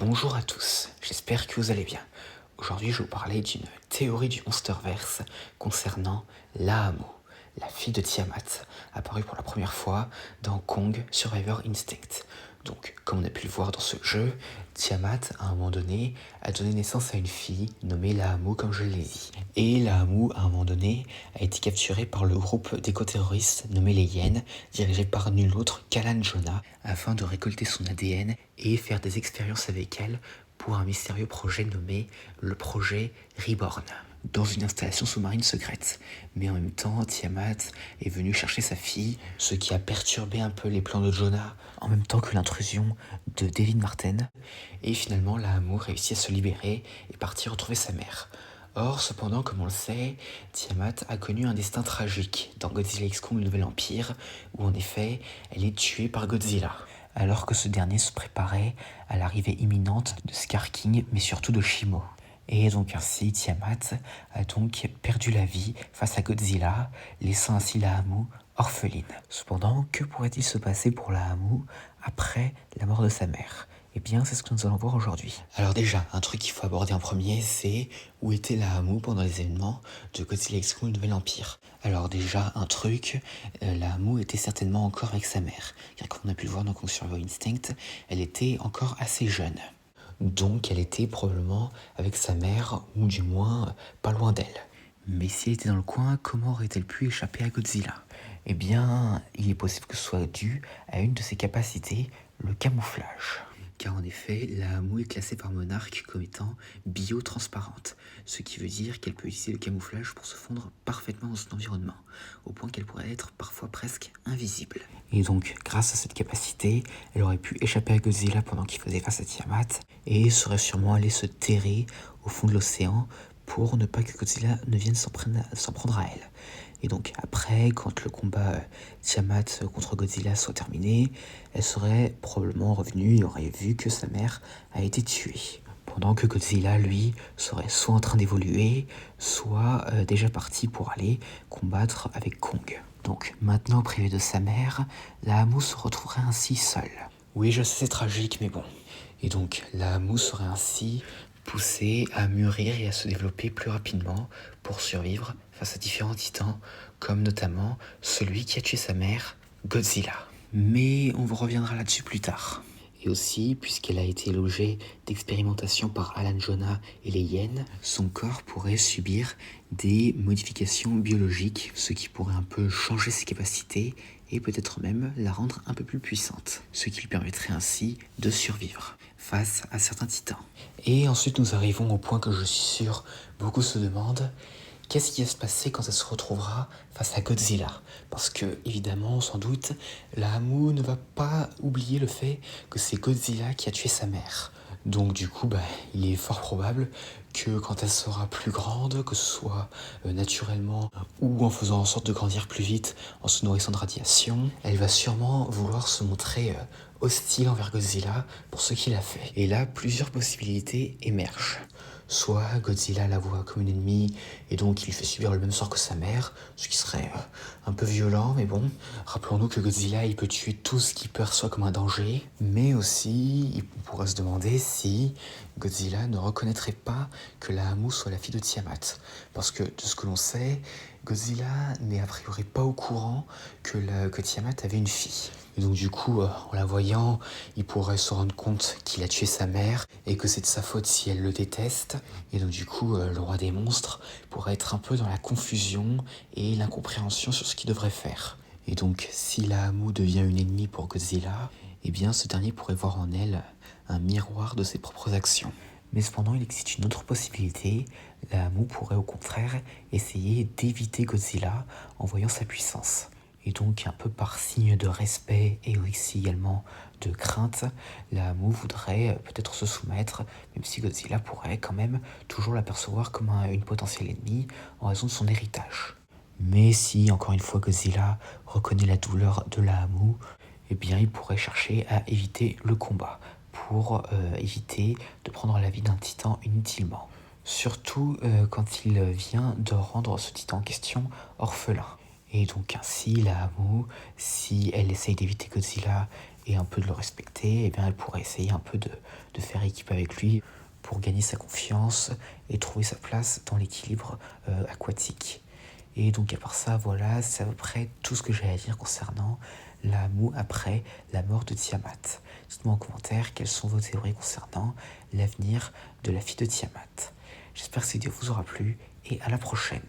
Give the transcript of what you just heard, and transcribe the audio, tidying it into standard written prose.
Bonjour à tous, j'espère que vous allez bien. Aujourd'hui, je vais vous parler d'une théorie du Monsterverse concernant Lahamu, la fille de Tiamat, apparue pour la première fois dans Kong Survivor Instinct. Donc, comme on a pu le voir dans ce jeu, Tiamat, à un moment donné, a donné naissance à une fille nommée Lahamu, comme je l'ai dit. Et Lahamu, à un moment donné, a été capturée par le groupe d'éco-terroristes nommé les Hyènes, dirigé par nul autre qu'Alan Jonah, afin de récolter son ADN et faire des expériences avec elle pour un mystérieux projet nommé le projet Reborn, dans une installation sous-marine secrète. Mais en même temps, Tiamat est venue chercher sa fille, ce qui a perturbé un peu les plans de Jonah, en même temps que l'intrusion de David Martin. Et finalement, Lahamu réussit à se libérer et partir retrouver sa mère. Or, cependant, comme on le sait, Tiamat a connu un destin tragique dans Godzilla x Kong le Nouvel Empire, où en effet, elle est tuée par Godzilla, alors que ce dernier se préparait à l'arrivée imminente de Scar King, mais surtout de Shimo. Et donc ainsi, Tiamat a donc perdu la vie face à Godzilla, laissant ainsi Lahamu orpheline. Cependant, que pourrait-il se passer pour Lahamu après la mort de sa mère ? Eh bien, c'est ce que nous allons voir aujourd'hui. Alors déjà, un truc qu'il faut aborder en premier, c'est où était Lahamu pendant les événements de Godzilla x Kong le Nouvel Empire. Alors déjà, un truc, Lahamu était certainement encore avec sa mère, car comme on a pu le voir dans Kong Survivor Instinct, elle était encore assez jeune. Donc elle était probablement avec sa mère, ou du moins pas loin d'elle. Mais si elle était dans le coin, comment aurait-elle pu échapper à Godzilla ? Eh bien, il est possible que ce soit dû à une de ses capacités, le camouflage. Car en effet, Lahamu est classée par Monarch comme étant biotransparente, ce qui veut dire qu'elle peut utiliser le camouflage pour se fondre parfaitement dans son environnement, au point qu'elle pourrait être parfois presque invisible. Et donc, grâce à cette capacité, elle aurait pu échapper à Godzilla pendant qu'il faisait face à Tiamat, et serait sûrement allée se terrer au fond de l'océan pour ne pas que Godzilla ne vienne s'en prendre à elle. Et donc après, quand le combat Tiamat contre Godzilla soit terminé, elle serait probablement revenue et aurait vu que sa mère a été tuée. Pendant que Godzilla, lui, serait soit en train d'évoluer, soit déjà parti pour aller combattre avec Kong. Donc maintenant privé de sa mère, Lahamu se retrouverait ainsi seule. Oui, je sais, c'est tragique, mais bon. Et donc Lahamu serait ainsi poussée à mûrir et à se développer plus rapidement pour survivre face à différents titans, comme notamment celui qui a tué sa mère, Godzilla. Mais on reviendra là-dessus plus tard. Et aussi, puisqu'elle a été l'objet d'expérimentation par Alan Jonah et les Hyènes, son corps pourrait subir des modifications biologiques, ce qui pourrait un peu changer ses capacités et peut-être même la rendre un peu plus puissante, ce qui lui permettrait ainsi de survivre face à certains titans. Et ensuite nous arrivons au point que je suis sûr beaucoup se demandent, qu'est-ce qui va se passer quand elle se retrouvera face à Godzilla ? Parce que, évidemment, sans doute, Lahamu ne va pas oublier le fait que c'est Godzilla qui a tué sa mère. Donc du coup, il est fort probable que quand elle sera plus grande, que ce soit naturellement ou en faisant en sorte de grandir plus vite en se nourrissant de radiation, elle va sûrement vouloir se montrer hostile envers Godzilla pour ce qu'il a fait. Et là, plusieurs possibilités émergent. Soit Godzilla la voit comme une ennemie et donc il lui fait subir le même sort que sa mère, ce qui serait un peu violent, mais bon. Rappelons-nous que Godzilla, il peut tuer tout ce qu'il perçoit comme un danger, mais aussi il pourrait se demander si Godzilla ne reconnaîtrait pas que Lahamu soit la fille de Tiamat. Parce que de ce que l'on sait, Godzilla n'est a priori pas au courant que Tiamat avait une fille. Et donc du coup, en la voyant, il pourrait se rendre compte qu'il a tué sa mère et que c'est de sa faute si elle le déteste. Et donc du coup, le roi des monstres pourrait être un peu dans la confusion et l'incompréhension sur ce qu'il devrait faire. Et donc, si Lahamu devient une ennemie pour Godzilla, eh bien ce dernier pourrait voir en elle un miroir de ses propres actions. Mais cependant, il existe une autre possibilité. Lahamu pourrait au contraire essayer d'éviter Godzilla en voyant sa puissance. Et donc, un peu par signe de respect et aussi également de crainte, Lahamu voudrait peut-être se soumettre, même si Godzilla pourrait quand même toujours l'apercevoir comme une potentielle ennemie en raison de son héritage. Mais si, encore une fois, Godzilla reconnaît la douleur de Lahamu, eh bien, il pourrait chercher à éviter le combat pour éviter de prendre la vie d'un titan inutilement. Surtout quand il vient de rendre ce titan en question orphelin. Et donc ainsi, Lahamu, si elle essaye d'éviter Godzilla, et un peu de le respecter, et bien elle pourrait essayer un peu de faire équipe avec lui pour gagner sa confiance et trouver sa place dans l'équilibre aquatique. Et donc à part ça, voilà, c'est à peu près tout ce que j'ai à dire concernant la moue après la mort de Tiamat. Dites-moi en commentaire quelles sont vos théories concernant l'avenir de la fille de Tiamat. J'espère que cette vidéo vous aura plu et à la prochaine.